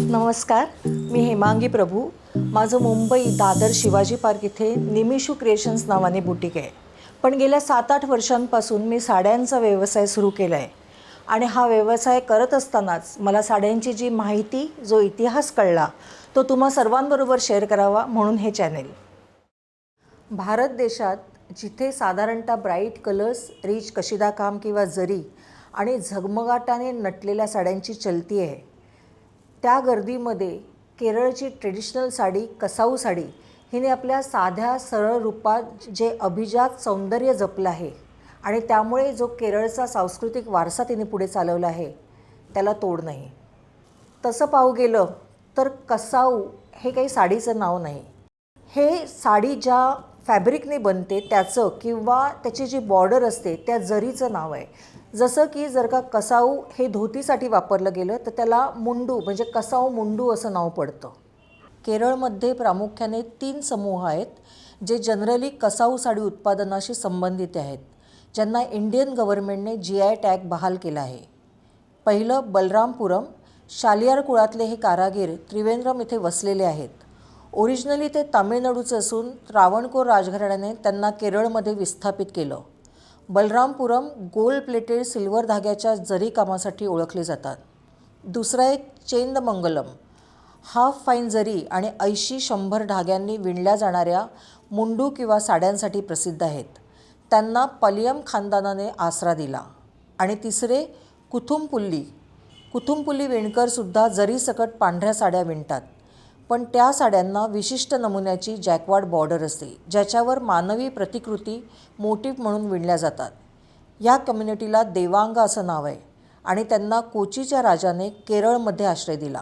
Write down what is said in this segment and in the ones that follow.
नमस्कार, मी हेमांगी प्रभू. माझं मुंबई दादर शिवाजी पार्क इथे निमिषू क्रिएशन्स नावाने बुटीक आहे. पण गेल्या 7-8 वर्षांपासून मी साड्यांचा व्यवसाय सुरू केला आहे. आणि हा व्यवसाय करत असतानाच मला साड्यांची जी माहिती, जो इतिहास कळला, तो तुम्हा सर्वांबरोबर शेअर करावा म्हणून हे चॅनेल. भारत देशात जिथे साधारणतः ब्राईट कलर्स, रिच कशिदा काम किंवा जरी आणि झगमगाटाने नटलेल्या साड्यांची चलती आहे, त्या गर्दीमध्ये केरळची ट्रेडिशनल साडी कसाऊ साडी हिने आपल्या साध्या सरळ रूपात जे अभिजात सौंदर्य जपलं आहे आणि त्यामुळे जो केरळचा सांस्कृतिक वारसा तिने पुढे चालवला आहे त्याला तोड नाही. तसं पाहू गेलं तर कसाऊ हे काही साडीचं नाव नाही. हे साडी ज्या फॅब्रिकने बनते त्याचं किंवा त्याची जी बॉर्डर असते त्या जरीचं नाव आहे. जसं की जर का कसाऊ हे धोतीसाठी वापरलं गेलं तर त्याला मुंडू म्हणजे कसाऊ मुंडू असं नाव पडतं. केरळमध्ये प्रामुख्याने 3 समूह आहेत जे जनरली कसाऊ साडी उत्पादनाशी संबंधित आहेत, ज्यांना इंडियन गव्हर्नमेंटने GI टॅग बहाल केला आहे. पहिलं बलरामपुरम. शालियार कुळातले हे कारागीर त्रिवेंद्रम इथे वसलेले आहेत. ओरिजिनली ते तामिळनाडूचं असून त्रावणकोर राजघराण्याने त्यांना केरळमध्ये विस्थापित केलं. बलरामपुरम गोल्ड प्लेटेड सिल्वर धाग्याच्या जरी कामासाठी ओळखले जातात. दुसरा एक चेंदमंगलम. हाफ फाईन जरी आणि 80-100 धाग्यांनी विणल्या जाणाऱ्या मुंडू किंवा साड्यांसाठी प्रसिद्ध आहेत. त्यांना पलियम खानदानाने आसरा दिला. आणि तिसरे कुथुमपुल्ली. कुथुमपुल्ली विणकरसुद्धा जरीसकट पांढऱ्या साड्या विणतात, पण त्या साड्यांना विशिष्ट नमुन्याची जॅकवार्ड बॉर्डर असते, ज्याच्यावर मानवी प्रतिकृती मोटिव्ह म्हणून विणल्या जातात. या कम्युनिटीला देवांग असं नाव आहे आणि त्यांना कोचीच्या राजाने केरळमध्ये आश्रय दिला.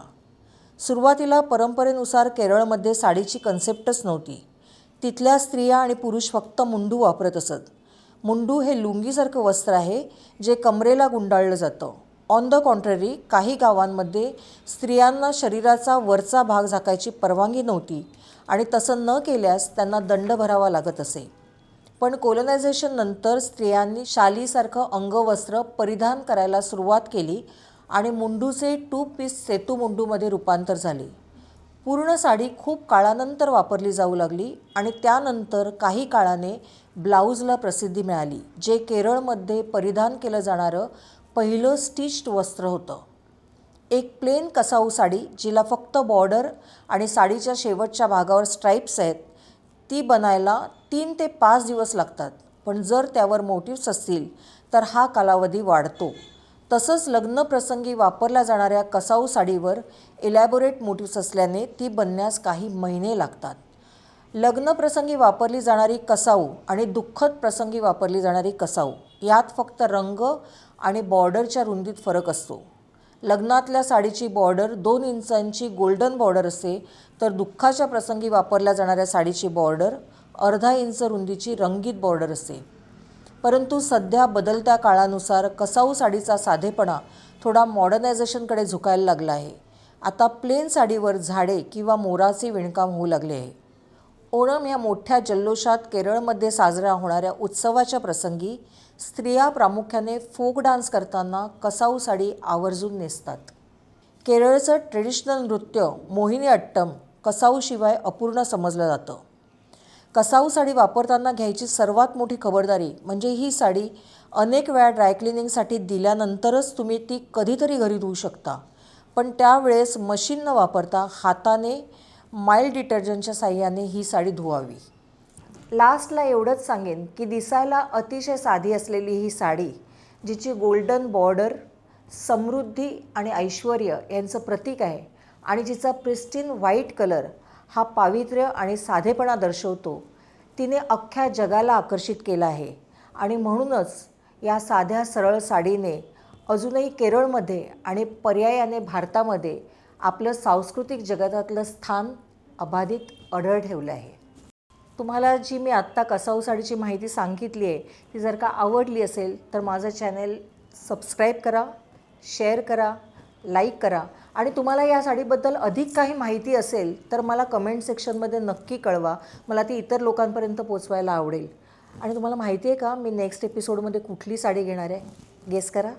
सुरुवातीला परंपरेनुसार केरळमध्ये साडीची कन्सेप्टच नव्हती. तिथल्या स्त्रिया आणि पुरुष फक्त मुंडू वापरत असत. मुंडू हे लुंगीसारखं वस्त्र आहे जे कमरेला गुंडाळलं जातं. ऑन द कॉन्ट्ररी, काही गावांमध्ये स्त्रियांना शरीराचा वरचा भाग झाकायची परवानगी नव्हती आणि तसं न केल्यास त्यांना दंड भरावा लागत असे. पण कोलोनायझेशन नंतर स्त्रियांनी शालीसारखं अंगवस्त्र परिधान करायला सुरुवात केली आणि मुंडूचे 2 पीस सेतू मुंडूमध्ये रूपांतर झाले. पूर्ण साडी खूप काळानंतर वापरली जाऊ लागली आणि त्यानंतर काही काळाने ब्लाऊजला प्रसिद्धी मिळाली, जे केरळमध्ये परिधान केलं जाणारं पहिलं स्टिच्ड वस्त्र होतं. एक प्लेन कसाऊ साडी जिला फक्त बॉर्डर आणि साडीच्या शेवटच्या भागावर स्ट्राईप्स आहेत, ती बनायला 3 ते 5 दिवस लागतात. पण जर त्यावर मोटिव्स असतील तर हा कालावधी वाढतो. तसंच लग्नप्रसंगी वापरल्या जाणाऱ्या कसाऊ साडीवर इलॅबोरेट मोटिव्स असल्याने ती बनण्यास काही महिने लागतात. लग्नप्रसंगी वापरली जाणारी कसाऊ आणि दुःखद प्रसंगी वापरली जाणारी कसाऊ यात फक्त रंग आणि बॉर्डरच्या रुंदीत फरक असतो. लग्नातल्या साडीची बॉर्डर 2 इंचांची गोल्डन बॉर्डर असते, तर दुःखाच्या प्रसंगी वापरल्या जाणाऱ्या साडीची बॉर्डर अर्धा इंच रुंदीची रंगीत बॉर्डर असते. परंतु सध्या बदलत्या काळानुसार कसाऊ साडीचा साधेपणा थोडा मॉडर्नायझेशनकडे झुकायला लागला आहे. आता प्लेन साडीवर झाडे किंवा मोराचे विणकाम होऊ लागले आहे. ओणम ह्या मोठ्या जल्लोषात केरळमध्ये साजऱ्या होणाऱ्या उत्सवाच्या प्रसंगी स्त्रिया प्रामुख्याने फोक डान्स करताना कसाऊ साडी आवर्जून नेसतात. केरळचं ट्रेडिशनल नृत्य मोहिनी अट्टम कसाऊशिवाय अपूर्ण समजलं जातं. कसाऊ साडी वापरताना घ्यायची सर्वात मोठी खबरदारी म्हणजे ही साडी अनेक वेळा ड्रायक्लिनिंगसाठी दिल्यानंतरच तुम्ही ती कधीतरी घरी धुवू शकता, पण त्यावेळेस मशीन न वापरता हाताने माइल्ड डिटर्जंटच्या साहाय्याने ही साडी धुवावी. लास्टला एवढंच सांगेन की दिसायला अतिशय साधी असलेली ही साडी, जिची गोल्डन बॉर्डर समृद्धी आणि ऐश्वर यांचं प्रतीक आहे आणि जिचा प्रिस्टीन व्हाईट कलर हा पावित्र्य आणि साधेपणा दर्शवतो, तिने अख्ख्या जगाला आकर्षित केलं आहे. आणि म्हणूनच या साध्या सरळ साडीने अजूनही केरळमध्ये आणि पर्यायाने भारतामध्ये आपलं सांस्कृतिक जगतातलं स्थान अबाधित अढळ ठेवलं आहे. तुम्हाला जी मी आत्ता कसाऊ साडीची माहिती सांगितली आहे ती जर का आवडली असेल तर माझं चॅनेल सबस्क्राईब करा, शेअर करा, लाईक करा. आणि तुम्हाला या साडीबद्दल अधिक काही माहिती असेल तर मला कमेंट सेक्शनमध्ये नक्की कळवा. मला ती इतर लोकांपर्यंत पोचवायला आवडेल. आणि तुम्हाला माहिती आहे का मी नेक्स्ट एपिसोडमध्ये कुठली साडी घेणार आहे? गेस करा.